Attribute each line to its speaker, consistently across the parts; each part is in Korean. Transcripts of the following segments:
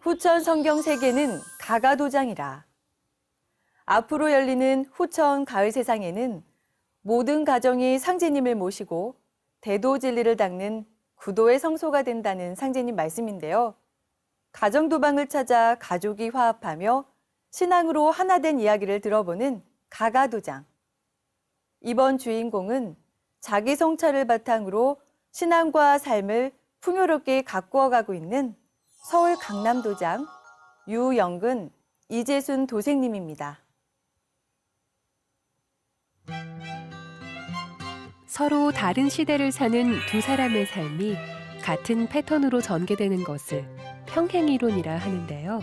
Speaker 1: 후천 성경 세계는 가가도장이라. 앞으로 열리는 후천 가을 세상에는 모든 가정이 상제님을 모시고 대도 진리를 닦는 구도의 성소가 된다는 상제님 말씀인데요. 가정 도방을 찾아 가족이 화합하며 신앙으로 하나 된 이야기를 들어보는 가가도장. 이번 주인공은 자기 성찰을 바탕으로 신앙과 삶을 풍요롭게 가꾸어 가고 있는 서울 강남도장 유영근, 이재순 도생님입니다.
Speaker 2: 서로 다른 시대를 사는 두 사람의 삶이 같은 패턴으로 전개되는 것을 평행이론이라 하는데요.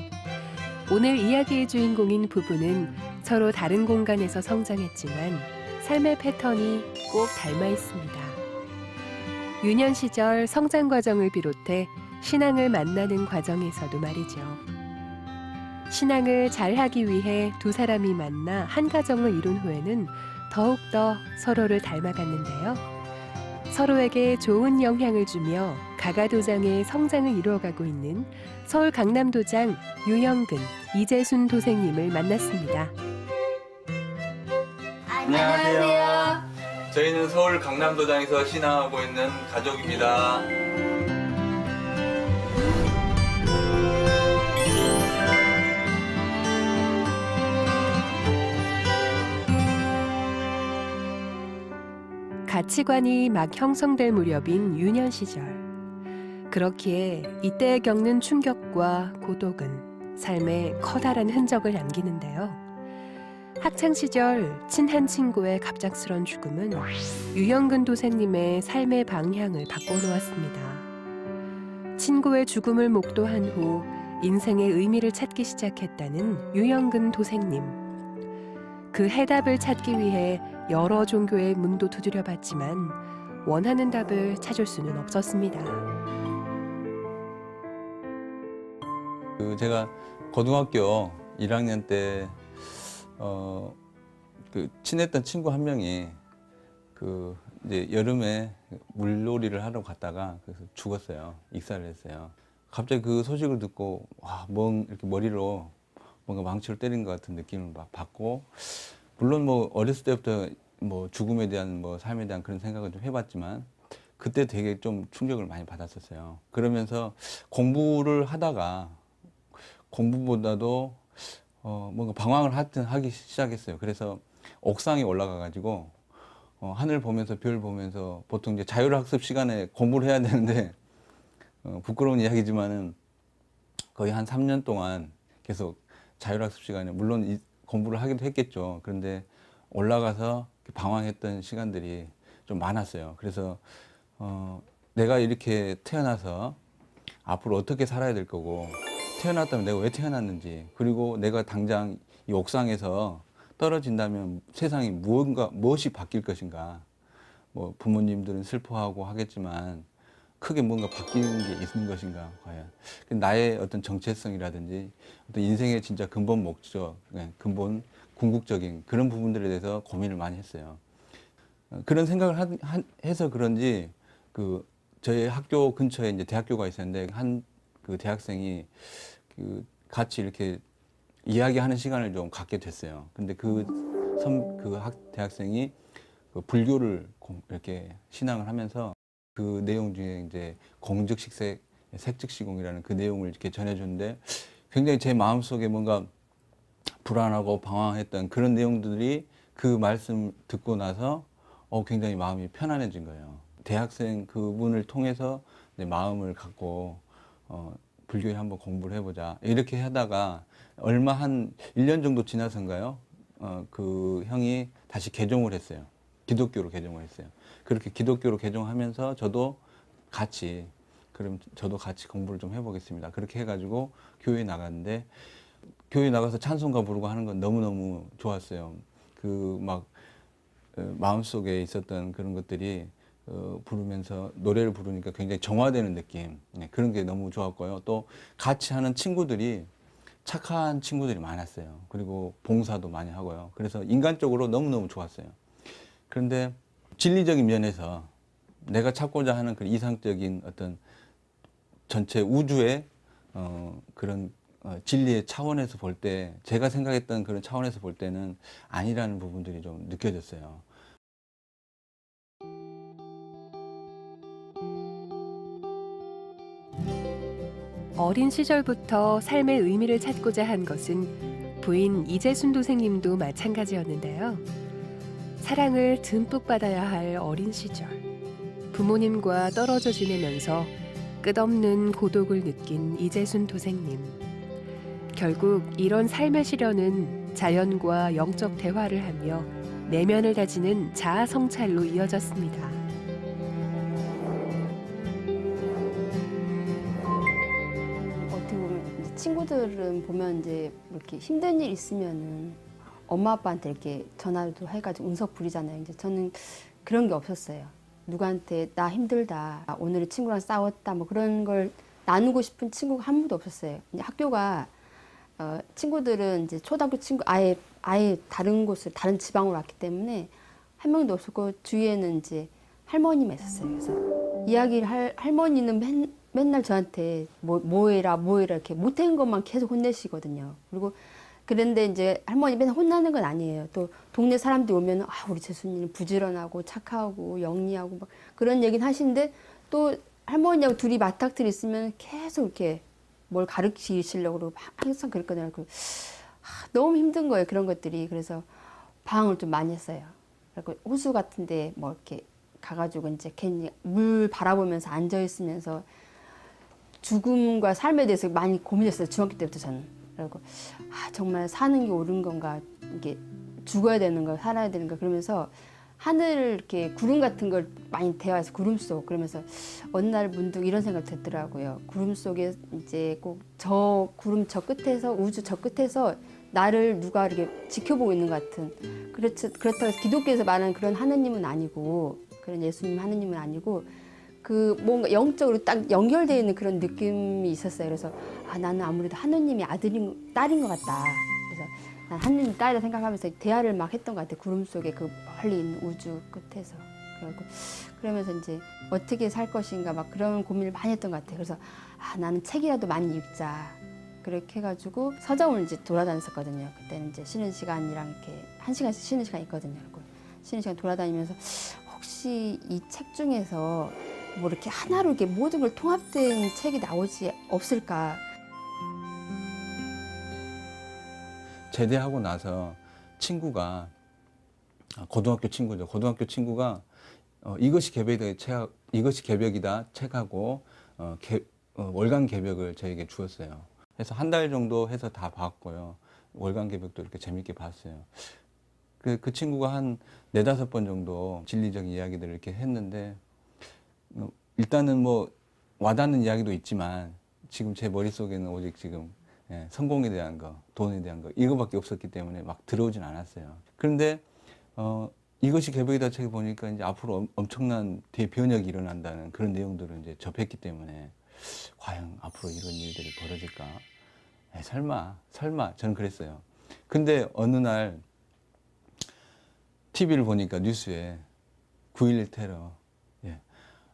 Speaker 2: 오늘 이야기의 주인공인 부부는 서로 다른 공간에서 성장했지만 삶의 패턴이 꼭 닮아 있습니다. 유년 시절 성장 과정을 비롯해 신앙을 만나는 과정에서도 말이죠. 신앙을 잘하기 위해 두 사람이 만나 한 가정을 이룬 후에는 더욱더 서로를 닮아갔는데요. 서로에게 좋은 영향을 주며 가가도장의 성장을 이루어가고 있는 서울 강남도장 유영근, 이재순 도생님을 만났습니다.
Speaker 3: 안녕하세요. 저희는 서울 강남도장에서 신앙하고 있는 가족입니다.
Speaker 2: 가치관이 막 형성될 무렵인 유년 시절. 그렇기에 이때 겪는 충격과 고독은 삶에 커다란 흔적을 남기는데요. 학창 시절 친한 친구의 갑작스런 죽음은 유영근 도생님의 삶의 방향을 바꿔놓았습니다. 친구의 죽음을 목도한 후 인생의 의미를 찾기 시작했다는 유영근 도생님. 그 해답을 찾기 위해 여러 종교의 문도 두드려 봤지만 원하는 답을 찾을 수는 없었습니다.
Speaker 3: 제가 고등학교 1학년 때 친했던 친구 한 명이 이제 여름에 물놀이를 하러 갔다가 그래서 죽었어요. 익사를 했어요. 갑자기 그 소식을 듣고 이렇게 머리로 뭔가 망치를 때린 것 같은 느낌을 막 받고, 물론 뭐 어렸을 때부터 뭐 죽음에 대한 삶에 대한 그런 생각을 좀 해봤지만 그때 되게 좀 충격을 많이 받았었어요. 그러면서 공부를 하다가 공부보다도 뭔가 방황을 하기 시작했어요. 그래서 옥상에 올라가 가지고 하늘 보면서 별 보면서, 보통 이제 자율학습 시간에 공부를 해야 되는데 부끄러운 이야기지만은 거의 한 3년 동안 계속 자율학습 시간에, 물론 공부를 하기도 했겠죠. 그런데 올라가서 방황했던 시간들이 좀 많았어요. 그래서 내가 이렇게 태어나서 앞으로 어떻게 살아야 될 거고, 태어났다면 내가 왜 태어났는지, 그리고 내가 당장 이 옥상에서 떨어진다면 세상이 무엇이 바뀔 것인가. 뭐 부모님들은 슬퍼하고 하겠지만 크게 뭔가 바뀌는 게 있는 것인가, 과연. 나의 어떤 정체성이라든지 어떤 인생의 진짜 근본 목적, 근본 궁극적인 그런 부분들에 대해서 고민을 많이 했어요. 그런 생각을 해서 그런지 저희 학교 근처에 이제 대학교가 있었는데, 한 대학생이 같이 이렇게 이야기하는 시간을 좀 갖게 됐어요. 근데 대학생이 불교를 이렇게 신앙을 하면서 그 내용 중에 이제 공즉식색, 색즉시공이라는 그 내용을 이렇게 전해줬는데, 굉장히 제 마음속에 뭔가 불안하고 방황했던 그런 내용들이 그 말씀 듣고 나서 굉장히 마음이 편안해진 거예요. 대학생 그분을 통해서 내 마음을 갖고 불교에 한번 공부를 해보자, 이렇게 하다가 얼마 한 1년 정도 지나서인가요? 그 형이 다시 개종을 했어요. 기독교로 개종을 했어요. 그렇게 기독교로 개종하면서 그럼 저도 같이 공부를 좀 해보겠습니다. 그렇게 해가지고 교회에 나갔는데, 교회 나가서 찬송가 부르고 하는 건 너무너무 좋았어요. 마음속에 있었던 그런 것들이 부르면서 노래를 부르니까 굉장히 정화되는 느낌, 그런 게 너무 좋았고요. 또 같이 하는 친구들이 착한 친구들이 많았어요. 그리고 봉사도 많이 하고요. 그래서 인간적으로 너무너무 좋았어요. 그런데 진리적인 면에서 내가 찾고자 하는 그 이상적인 어떤 전체 우주의 그런 진리의 차원에서 볼 때 제가 생각했던 그런 차원에서 볼 때는 아니라는 부분들이 좀 느껴졌어요.
Speaker 2: 어린 시절부터 삶의 의미를 찾고자 한 것은 부인 이재순 도생님도 마찬가지였는데요. 사랑을 듬뿍 받아야 할 어린 시절. 부모님과 떨어져 지내면서 끝없는 고독을 느낀 이재순 도생님. 결국 이런 삶의 시련은 자연과 영적 대화를 하며 내면을 다지는 자아 성찰로 이어졌습니다.
Speaker 4: 어떻게 보면 이제 친구들은 보면 이제 이렇게 힘든 일 있으면은 엄마 아빠한테 이렇게 전화도 해가지고 응석 부리잖아요. 이제 저는 그런 게 없었어요. 누구한테 나 힘들다, 오늘 친구랑 싸웠다, 뭐 그런 걸 나누고 싶은 친구가 한 분도 없었어요. 이제 학교가 친구들은 이제 초등학교 친구 아예 다른 곳을 다른 지방으로 왔기 때문에 한 명도 없었고 주위에는 이제 할머니만 있었어요. 그래서 이야기를 할 할머니는 맨날 저한테 뭐 해라 이렇게 못한 것만 계속 혼내시거든요. 그리고 그런데 이제 할머니 맨날 혼나는 건 아니에요. 또 동네 사람들이 오면 우리 재순이는 부지런하고 착하고 영리하고 막 그런 얘기는 하시는데 또 할머니하고 둘이 맞닥뜨리 있으면 계속 이렇게 뭘 가르치시려고 그러고 항상 그랬거든요. 너무 힘든 거예요. 그런 것들이. 그래서 방황을 좀 많이 했어요. 그리고 호수 같은데 뭐 이렇게 가가지고 이제 괜히 물 바라보면서 앉아 있으면서 죽음과 삶에 대해서 많이 고민했어요. 중학교 때부터 저는. 그리고 정말 사는 게 옳은 건가, 이게 죽어야 되는 거, 살아야 되는 거 그러면서 하늘 이렇게 구름 같은 걸 많이 대화해서 구름 속 그러면서 어느 날 문득 이런 생각 들더라고요. 구름 속에 이제 꼭 저 구름 저 끝에서 우주 저 끝에서 나를 누가 이렇게 지켜보고 있는 것 같은 그렇다고 해서 기독교에서 말하는 그런 하느님은 아니고 그런 예수님 하느님은 아니고 그 뭔가 영적으로 딱 연결되어 있는 그런 느낌이 있었어요. 그래서 나는 아무래도 하느님이 딸인 것 같다. 그래서 난 하느님 딸이라 생각하면서 대화를 막 했던 것 같아요. 구름 속에 그 멀리 있는 우주 끝에서. 그러면서 이제 어떻게 살 것인가 막 그런 고민을 많이 했던 것 같아요. 그래서 나는 책이라도 많이 읽자. 그렇게 해가지고 서점을 이제 돌아다녔었거든요. 그때는 이제 쉬는 시간이랑 이렇게 1시간씩 쉬는 시간 있거든요. 그리고 쉬는 시간 돌아다니면서 혹시 이 책 중에서 뭐 이렇게 하나로 이렇게 모든 걸 통합된 책이 나오지 없을까.
Speaker 3: 제대하고 나서 친구가 고등학교 친구죠. 고등학교 친구가 이것이 개벽이다 책하고 월간 개벽을 저에게 주었어요. 그래서 한 달 정도 해서 다 봤고요. 월간 개벽도 이렇게 재밌게 봤어요. 그 친구가 한 4-5번 정도 진리적인 이야기들을 이렇게 했는데 일단은 뭐 와닿는 이야기도 있지만 지금 제 머릿속에는 오직 지금 성공에 대한 거, 돈에 대한 거 이거밖에 없었기 때문에 막 들어오진 않았어요. 그런데 이것이 개벽이다 책을 보니까 이제 앞으로 엄청난 대변혁이 일어난다는 그런 내용들을 이제 접했기 때문에 과연 앞으로 이런 일들이 벌어질까? 설마 저는 그랬어요. 근데 어느 날 TV를 보니까 뉴스에 9.11 테러,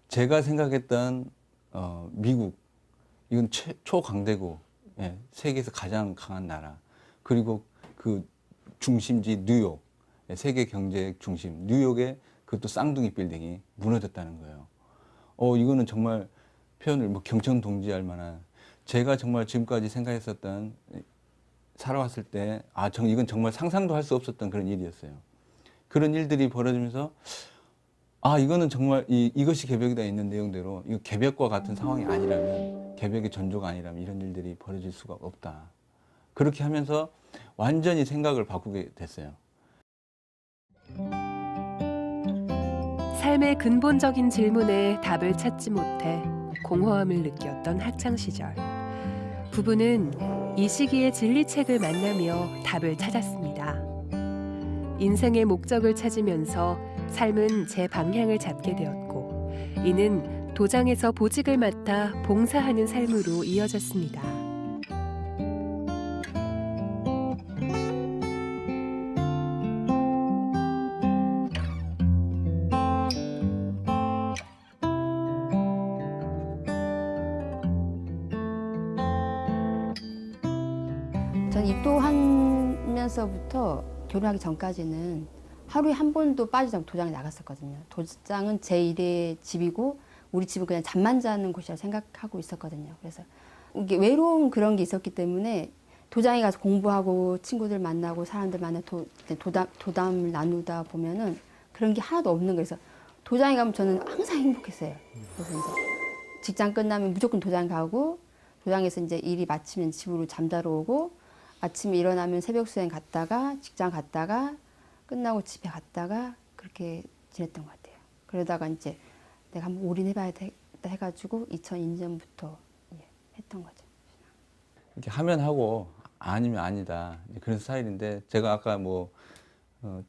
Speaker 3: 제가 생각했던 미국, 이건 초강대국, 세계에서 가장 강한 나라, 그리고 그 중심지 뉴욕, 세계 경제 중심 뉴욕의 그것도 쌍둥이 빌딩이 무너졌다는 거예요. 이거는 정말 표현을 뭐 경천동지할 만한, 제가 정말 지금까지 생각했었던, 살아왔을 때 이건 정말 상상도 할 수 없었던 그런 일이었어요. 그런 일들이 벌어지면서 이거는 정말 이것이 개벽이다 있는 내용대로 이거 개벽과 같은 상황이 아니라면, 개벽의 전조가 아니라면 이런 일들이 벌어질 수가 없다. 그렇게 하면서 완전히 생각을 바꾸게 됐어요.
Speaker 2: 삶의 근본적인 질문에 답을 찾지 못해 공허함을 느꼈던 학창 시절. 부부는 이 시기에 진리책을 만나며 답을 찾았습니다. 인생의 목적을 찾으면서 삶은 제 방향을 잡게 되었고, 이는 도장에서 보직을 맡아 봉사하는 삶으로 이어졌습니다.
Speaker 4: 전 입도하면서부터 결혼하기 전까지는 하루에 한 번도 빠지지 않고 도장에 나갔었거든요. 도장은 제 일의 집이고 우리 집은 그냥 잠만 자는 곳이라 생각하고 있었거든요. 그래서 이게 외로운 그런 게 있었기 때문에 도장에 가서 공부하고 친구들 만나고 사람들 만나 도담을 나누다 보면은 그런 게 하나도 없는 거예요. 그래서 도장에 가면 저는 항상 행복했어요. 그래서 이제 직장 끝나면 무조건 도장 가고 도장에서 이제 일이 마치면 집으로 잠자러 오고 아침에 일어나면 새벽 수행 갔다가 직장 갔다가 끝나고 집에 갔다가 그렇게 지냈던 것 같아요. 그러다가 이제 내가 한번 올인해봐야 되겠다 해가지고 2002년부터 했던 거죠.
Speaker 3: 이렇게 하면 하고 아니면 아니다 그런 스타일인데 제가 아까 뭐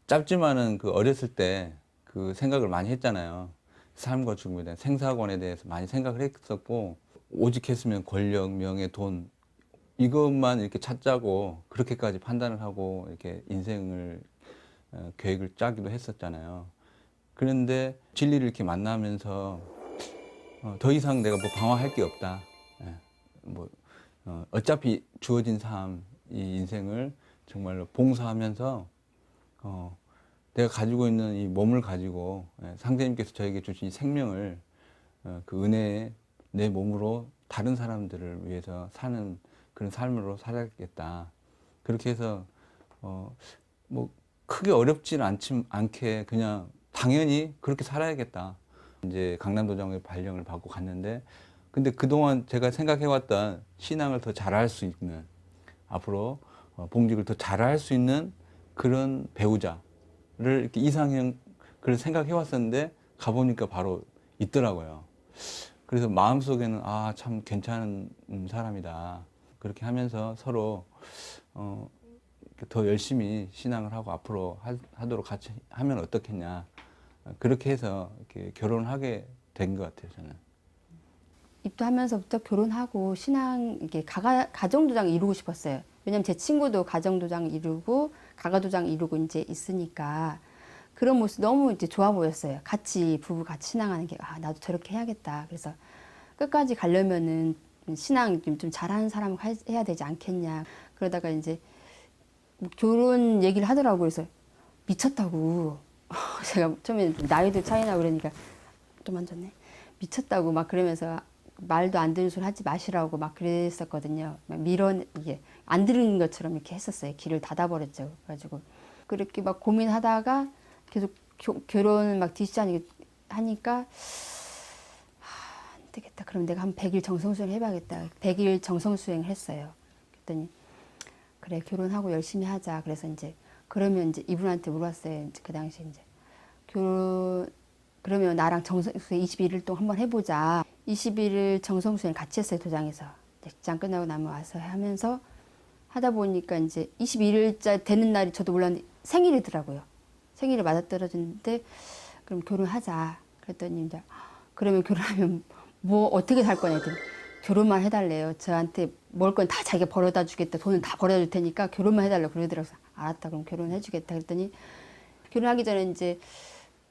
Speaker 3: 짧지만은 그 어렸을 때 그 생각을 많이 했잖아요. 삶과 죽음에 대한 생사관에 대해서 많이 생각을 했었고 오직 했으면 권력, 명예, 돈 이것만 이렇게 찾자고 그렇게까지 판단을 하고 이렇게 인생을 계획을 짜기도 했었잖아요. 그런데 진리를 이렇게 만나면서 더 이상 내가 뭐 방황할 게 없다. 뭐 어차피 주어진 삶, 이 인생을 정말로 봉사하면서 내가 가지고 있는 이 몸을 가지고 상제님께서 저에게 주신 이 생명을 그 은혜에 내 몸으로 다른 사람들을 위해서 사는 그런 삶으로 살아야겠다. 그렇게 해서 뭐 크게 어렵지는 않게 그냥 당연히 그렇게 살아야겠다. 이제 강남도장의 발령을 받고 갔는데 근데 그동안 제가 생각해왔던 신앙을 더 잘할 수 있는 앞으로 봉직을 더 잘할 수 있는 그런 배우자를 이렇게 이상형 그걸 생각해왔었는데 가보니까 바로 있더라고요. 그래서 마음속에는 아, 참 괜찮은 사람이다. 그렇게 하면서 서로 더 열심히 신앙을 하고 앞으로 하도록 같이 하면 어떻겠냐. 그렇게 해서 이렇게 결혼을 하게 된 것 같아요, 저는.
Speaker 4: 입도하면서부터 결혼하고 신앙 이게 가정도장 이루고 싶었어요. 왜냐면 제 친구도 가정도장 이루고 가가도장 이루고 이제 있으니까 그런 모습 너무 이제 좋아 보였어요. 같이 부부 같이 신앙하는 게 아, 나도 저렇게 해야겠다. 그래서 끝까지 가려면은 신앙 좀 잘하는 사람을 해야 되지 않겠냐. 그러다가 이제 뭐 결혼 얘기를 하더라고요. 그래서 미쳤다고. 제가 처음에 나이도 차이나 그러니까 좀 앉았네. 미쳤다고 막 그러면서 말도 안 되는 소리 하지 마시라고 막 그랬었거든요. 막 이게 안 들은 것처럼 이렇게 했었어요. 길을 닫아버렸죠. 그래가지고 그렇게 막 고민하다가 계속 결혼을 막 디시전 하니까 안 되겠다. 그럼 내가 한 100일 정성수행 해봐야겠다. 100일 정성수행을 했어요. 그랬더니 그래 결혼하고 열심히 하자. 그래서 이제 그러면 이제 이분한테 물어봤어요. 그 당시 이제 그러면 나랑 정성수행 21일 동안 한번 해보자. 21일 정성수행 같이 했어요. 도장에서. 직장 끝나고 나면 와서 하면서 하다 보니까 이제 21일째 되는 날이 저도 몰랐는데 생일이더라고요. 생일이 맞아떨어졌는데 그럼 결혼하자. 그랬더니 이제 그러면 결혼하면 뭐 어떻게 살 거냐 했더니 결혼만 해달래요. 저한테 먹을 건 다 자기가 벌어다 주겠다. 돈은 다 벌어다 줄 테니까 결혼만 해달라고 그러더라고요. 알았다. 그럼 결혼해 주겠다. 그랬더니 결혼하기 전에 이제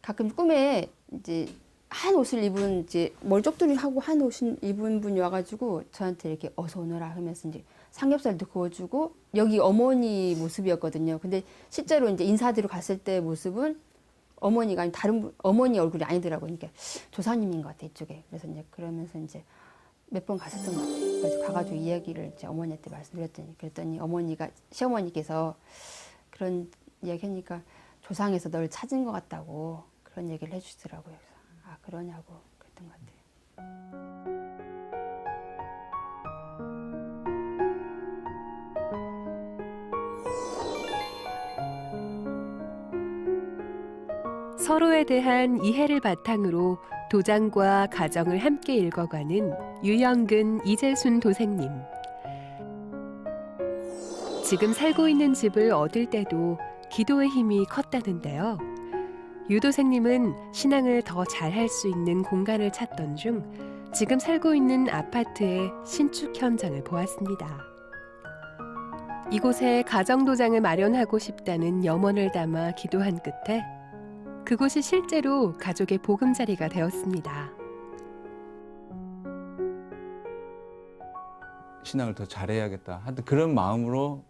Speaker 4: 가끔 꿈에 이제 한 옷을 입은 이제 멀쩍들이 하고 한 옷을 입은 분이 와가지고 저한테 이렇게 어서 오너라 하면서 이제 삼겹살도 구워주고 여기 어머니 모습이었거든요. 근데 실제로 이제 인사드리러 갔을 때 모습은 어머니가 아니 다른 어머니 얼굴이 아니더라고요. 그러니까 조사님인 것 같아 이쪽에. 그래서 이제 그러면서 이제 몇 번 갔었던 것 같아요. 그래서 가가지고 이야기를 이제 어머니한테 말씀드렸더니 그랬더니 어머니가 시어머니께서 그런 이야기하니까 조상에서 널 찾은 것 같다고 그런 얘기를 해주시더라고요. 그래서 아 그러냐고 그랬던 것 같아요.
Speaker 2: 서로에 대한 이해를 바탕으로 도장과 가정을 함께 읽어가는 유영근, 이재순 도생님. 지금 살고 있는 집을 얻을 때도 기도의 힘이 컸다는데요. 유 도생님은 신앙을 더 잘할 수 있는 공간을 찾던 중 지금 살고 있는 아파트의 신축 현장을 보았습니다. 이곳에 가정도장을 마련하고 싶다는 염원을 담아 기도한 끝에 그곳이 실제로 가족의 보금자리가 되었습니다.
Speaker 3: 신앙을 더 잘해야겠다. 하여튼 그런 마음으로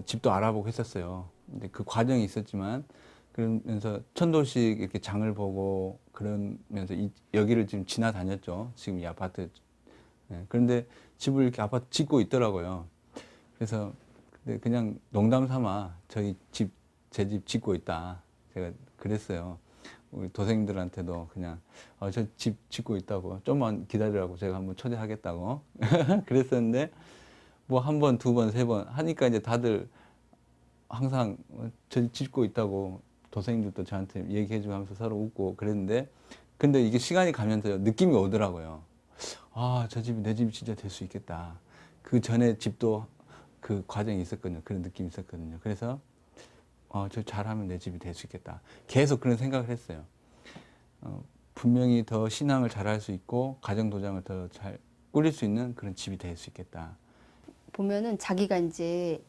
Speaker 3: 집도 알아보고 했었어요. 근데 그 과정이 있었지만 그러면서 천도씩 이렇게 장을 보고 그러면서 여기를 지금 지나다녔죠. 지금 이 아파트. 예, 그런데 집을 이렇게 아파트 짓고 있더라고요. 그래서 근데 그냥 농담 삼아 제 집 짓고 있다. 제가 그랬어요. 우리 도생들한테도 그냥 저 집 짓고 있다고 좀만 기다리라고 제가 한번 초대하겠다고 그랬었는데 뭐 한 번, 두 번, 세 번 하니까 이제 다들 항상 저 집 짓고 있다고 도생들도 저한테 얘기해주고 하면서 서로 웃고 그랬는데 근데 이게 시간이 가면서 느낌이 오더라고요. 저 집이 내 집이 진짜 될 수 있겠다. 그 전에 집도 그 과정이 있었거든요. 그런 느낌이 있었거든요. 그래서 저 잘하면 내 집이 될 수 있겠다. 계속 그런 생각을 했어요. 분명히 더 신앙을 잘할 수 있고 가정 도장을 더 잘 꾸릴 수 있는 그런 집이 될 수 있겠다.
Speaker 4: 보면은 자기가 이제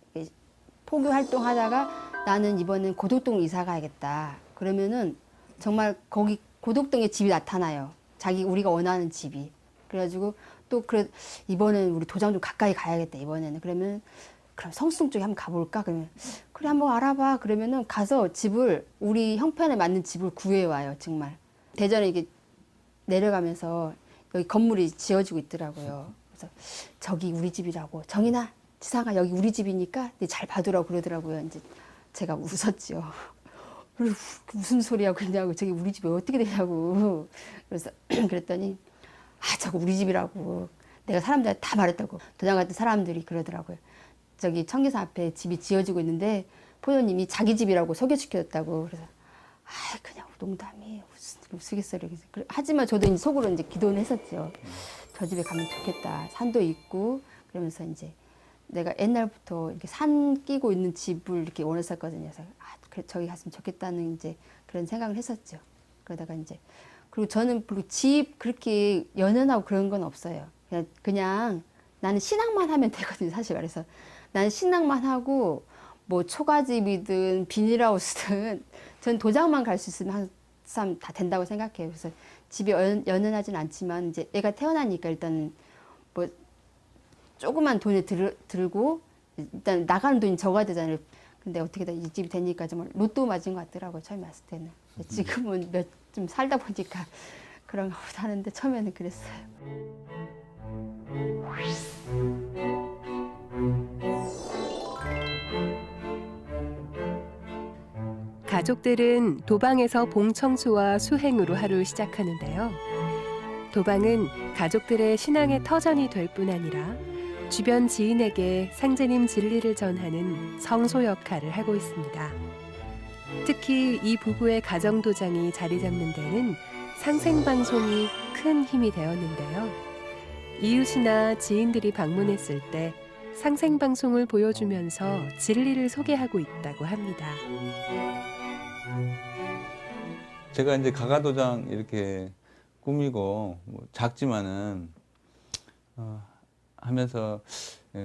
Speaker 4: 포교 활동하다가 나는 이번엔 고덕동 이사 가야겠다. 그러면은 정말 거기 고덕동에 집이 나타나요. 우리가 원하는 집이. 그래가지고 또 그래 이번엔 우리 도장 좀 가까이 가야겠다. 이번에는 그러면 그럼 성수동 쪽에 한번 가볼까? 그러면 그래 한번 알아봐. 그러면은 가서 집을 우리 형편에 맞는 집을 구해 와요. 정말 대전에 이게 내려가면서 여기 건물이 지어지고 있더라고요. 그래서 저기 우리 집이라고 정인아 지상아 여기 우리 집이니까 잘 봐두라고 그러더라고요. 이제 제가 웃었죠. 무슨 소리야 그러냐고 저기 우리 집이 어떻게 되냐고. 그래서 그랬더니 저거 우리 집이라고 내가 사람들한테 다 말했다고. 도장 같은 사람들이 그러더라고요. 저기 청계산 앞에 집이 지어지고 있는데 포도님이 자기 집이라고 소개시켜줬다고. 그래서 그냥 농담이에요. 무슨 우스갯소리. 하지만 저도 이제 속으로 이제 기도는 했었죠. 저 집에 가면 좋겠다. 산도 있고 그러면서 이제 내가 옛날부터 이렇게 산 끼고 있는 집을 이렇게 원했었거든요. 그래서 그래 저기 갔으면 좋겠다는 이제 그런 생각을 했었죠. 그러다가 이제 그리고 저는 집 그렇게 연연하고 그런 건 없어요. 그냥 나는 신앙만 하면 되거든요. 사실 말해서 나는 신앙만 하고 뭐 초가집이든 비닐하우스든 전 도장만 갈 수 있으면 항상 다 된다고 생각해요. 그래서 집에 연연하진 않지만 이제 애가 태어나니까 일단 뭐 조그만 돈에 들고 일단 나가는 돈이 적어야 되잖아요. 근데 어떻게 이 집이 되니까 정말 로또 맞은 것 같더라고요. 처음에 왔을 때는. 지금은 좀 살다 보니까 그런가 보다 하는데 처음에는 그랬어요.
Speaker 2: 가족들은 도방에서 봉청소와 수행으로 하루를 시작하는데요. 도방은 가족들의 신앙의 터전이 될 뿐 아니라 주변 지인에게 상제님 진리를 전하는 성소 역할을 하고 있습니다. 특히 이 부부의 가정 도장이 자리 잡는 데는 상생방송이 큰 힘이 되었는데요. 이웃이나 지인들이 방문했을 때 상생방송을 보여주면서 진리를 소개하고 있다고 합니다.
Speaker 3: 제가 이제 가가도장 이렇게 꾸미고 뭐 작지만은 하면서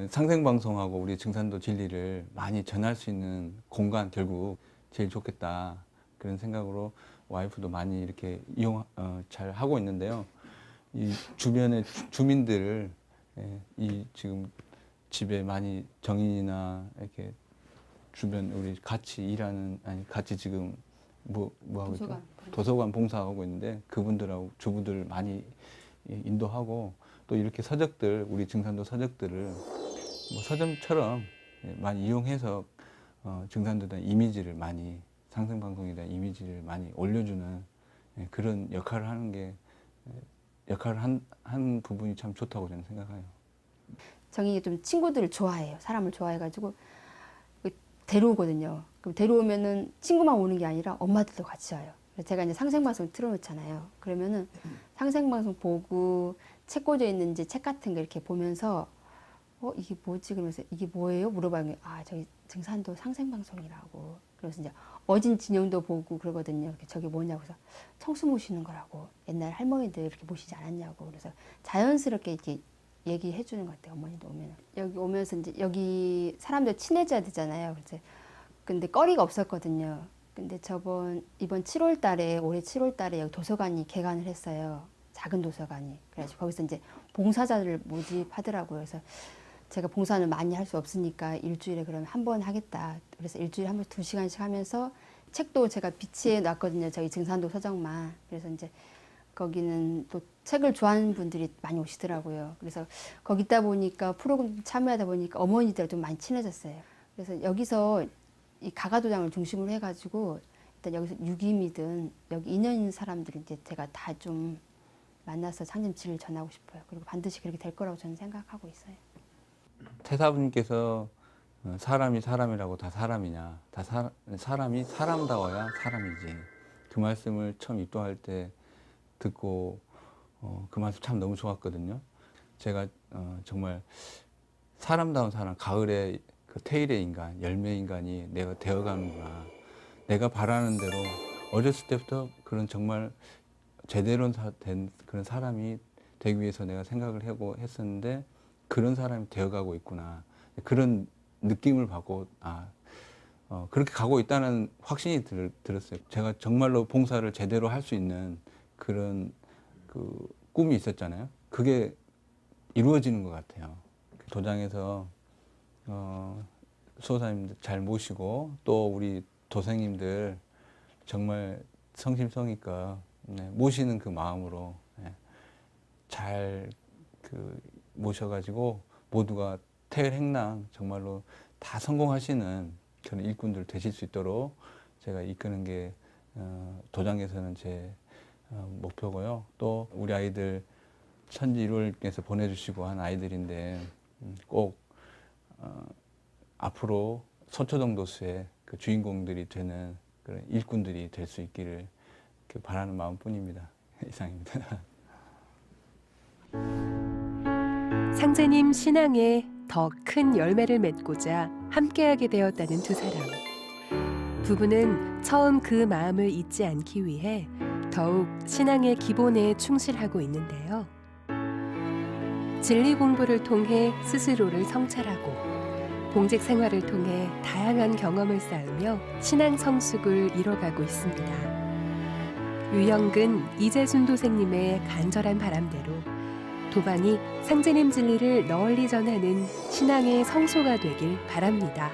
Speaker 3: 상생방송하고 우리 증산도 진리를 많이 전할 수 있는 공간 결국 제일 좋겠다 그런 생각으로 와이프도 많이 이렇게 잘 하고 있는데요. 이 주변의 주민들 이 지금 집에 많이 정인이나 이렇게 주변 우리 같이 일하는 같이 지금 뭐 하고 있죠? 도서관 봉사하고 있는데 그분들하고 주부들 많이 인도하고 또 이렇게 서적들 우리 증산도 서적들을 뭐 서점처럼 많이 이용해서 증산도에 이미지를 많이 상생방송에 대한 이미지를 많이 올려주는 그런 역할을 하는 게 역할을 한 부분이 참 좋다고 저는 생각해요.
Speaker 4: 정인이 좀 친구들을 좋아해요. 사람을 좋아해가지고 데려오거든요. 그럼 데려오면은 친구만 오는 게 아니라 엄마들도 같이 와요. 제가 이제 상생방송 틀어놓잖아요. 그러면은 상생방송 보고 책 꽂아 있는지 책 같은 거 이렇게 보면서 이게 뭐지? 그러면서 이게 뭐예요? 물어봐요. 저기 증산도 상생방송이라고. 그래서 이제 어진 진영도 보고 그러거든요. 저게 뭐냐고 해서 청수 모시는 거라고. 옛날 할머니들 이렇게 모시지 않았냐고. 그래서 자연스럽게 이렇게 얘기해 주는 것 같아요. 어머니도 오면 여기 오면서 이제 여기 사람들 친해져야 되잖아요. 그래서 근데 거리가 없었거든요. 근데 이번 7월 달에 올해 7월 달에 여기 도서관이 개관을 했어요. 작은 도서관이. 그래서 거기서 이제 봉사자들을 모집하더라고요. 그래서 제가 봉사는 많이 할 수 없으니까 일주일에 그러면 한 번 하겠다. 그래서 일주일에 한 번 2시간씩 하면서 책도 제가 비치해 놨거든요. 저희 증산도 서적만. 그래서 이제 거기는 또 책을 좋아하는 분들이 많이 오시더라고요. 그래서 거기 있다 보니까 프로그램 참여하다 보니까 어머니들도 많이 친해졌어요. 그래서 여기서 이 가가도장을 중심으로 해가지고 일단 여기서 유기미든 여기 인연 있는 사람들을 이제 제가 다 좀 만나서 상점 진리를 전하고 싶어요. 그리고 반드시 그렇게 될 거라고 저는 생각하고 있어요.
Speaker 3: 태사부님께서 사람이 사람이라고 다 사람이냐, 사람이 사람다워야 사람이지. 그 말씀을 처음 입도할 때 듣고 그 말씀 참 너무 좋았거든요. 제가 정말 사람다운 사람, 가을의 그 테일의 인간, 열매 인간이 내가 되어가는구나. 내가 바라는 대로 어렸을 때부터 그런 정말 제대로 된 그런 사람이 되기 위해서 내가 생각을 하고 했었는데 그런 사람이 되어가고 있구나. 그런 느낌을 받고 그렇게 가고 있다는 확신이 들었어요. 제가 정말로 봉사를 제대로 할 수 있는 그런 그 꿈이 있었잖아요. 그게 이루어지는 것 같아요. 도장에서 수호사님들 잘 모시고 또 우리 도생님들 정말 성심성의껏 모시는 그 마음으로 잘 모셔가지고 모두가 태일행랑 정말로 다 성공하시는 그런 일꾼들 되실 수 있도록 제가 이끄는 게 도장에서는 제 목표고요. 또 우리 아이들 천지 1월께서 보내주시고 한 아이들인데 꼭 앞으로 서초동도수의 그 주인공들이 되는 그런 일꾼들이 될 수 있기를 바라는 마음뿐입니다. 이상입니다.
Speaker 2: 상제님 신앙에 더 큰 열매를 맺고자 함께하게 되었다는 두 사람. 부부는 처음 그 마음을 잊지 않기 위해 더욱 신앙의 기본에 충실하고 있는데요. 진리 공부를 통해 스스로를 성찰하고 봉직 생활을 통해 다양한 경험을 쌓으며 신앙 성숙을 이뤄가고 있습니다. 유영근, 이재순 도생님의 간절한 바람대로 도반이 상제님 진리를 널리 전하는 신앙의 성소가 되길 바랍니다.